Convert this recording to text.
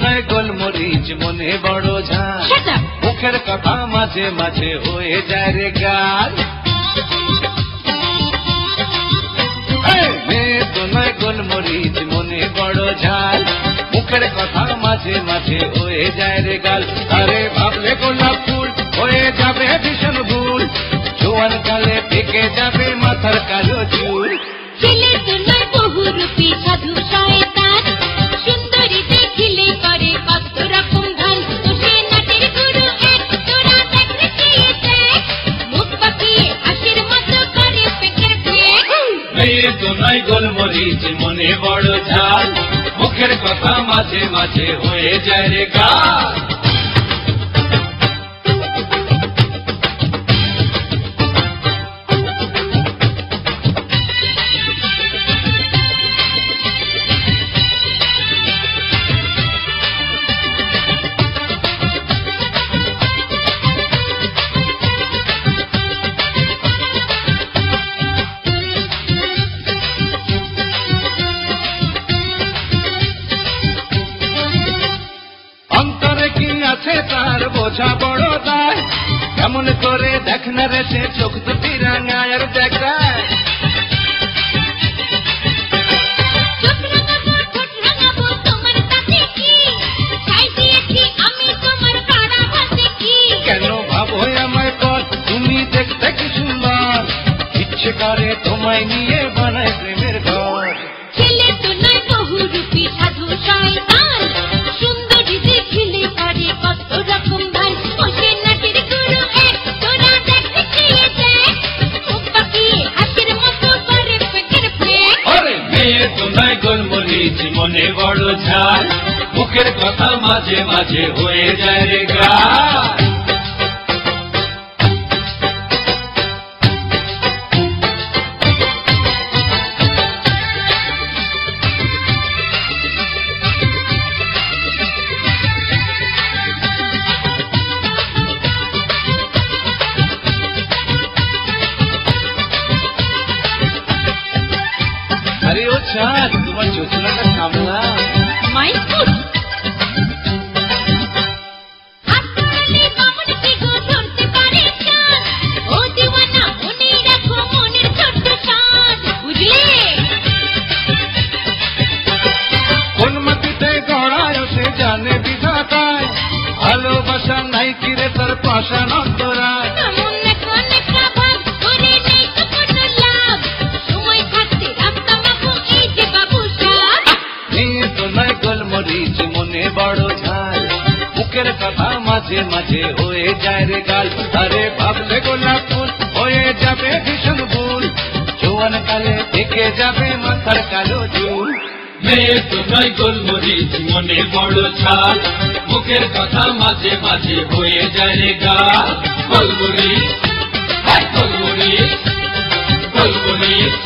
নয় গোলমরিচ মনে বড় ঝাল, মুখের কথা মাঝে মাঝে হয়ে যায় রে গাল। মেয়ে তো নয় গোলমরিচ মনে বড় ঝাল, মুখের কথা মাঝে মাঝে হয়ে যায় রে গাল। আরে ভাবলে গোলাপ ফুল হয়ে যাবে ভীষণ ভুল, জোয়ান কালে পেকে যাবে মাথার কালো চুল। ছেলে তো নয় বহুরূপী সাধু শয়তান, সুন্দরী দেখিলে করে কত রকম ধান। সে নাটের গুরু এক তোরা দেখতে চেয়েছে, মুখ পাকিয়ে হাসির মতো করে পেকের ফেক। মেয়ে তো নয় গোলমরিচ মনে বড় ঝাল, মুখের কথা মাঝে মাঝে হয়ে যায় রে গাল। তার বোঝা বড় দায়, কেমন করে দেখ না রে সে চোখ দুটি রাঙায় আর দেখায়। কেন ভাবো আমায় পর, তুমি দেখতে কি সুন্দর, ইচ্ছে করে তোমায় নিয়ে বানায় প্রেমের ঘর। ছেলে তো নয় বহুরূপী সাধু শয়তান, সুন্দরী দেখিলে করে কত রকম ধান। সে নাটের গুরু এক তোরা দেখতে চেয়েছে, মুখ পাকিয়ে হাসির মতো করে পেকের ফেক। আরে মেয়ে তো নয় গোলমরিচ মনে বড় ঝাল, মুখের কথা মাঝে মাঝে হয়ে যায় রে গাল। আরে ও চাঁদ, তোমার যোজনাটা সামলা। মাইকুট হাততালি বামন কি গো ধরতে পারে চাঁদ, ও দিওয়ানা মনে রাখো মনের ছোট্ট সাদ, বুঝলে? কোন মাটিতে গড়ায় সে জানে বিধাতায়, ভালোবাসা নাই কিরে তার পাশান অন্তরায়। এমন একটা নেকা ভাব করে নেই তো কোনো লাভ, সময় থাকতে রাস্তা মাখো এই যে বাবু সাদ। মেয়ে তো নয় গোলমরিচ মনে বড় ঝাল, মুখের কথা মাঝে মাঝে হয়ে যায় রে গাল। আরে ভাবলে গোলাপ ফুল হয়ে যাবে ভীষণ ভুল, জোয়ান কালে পেকে যাবে মাথার কালো চুল। মেয়ে তো নয় গোলমরিচ মনে বড় ঝাল, মুখের কথা মাঝে মাঝে হয়ে যায় রে গাল। গোলমরিচ, গোলমরিচ, গোলমরিচ।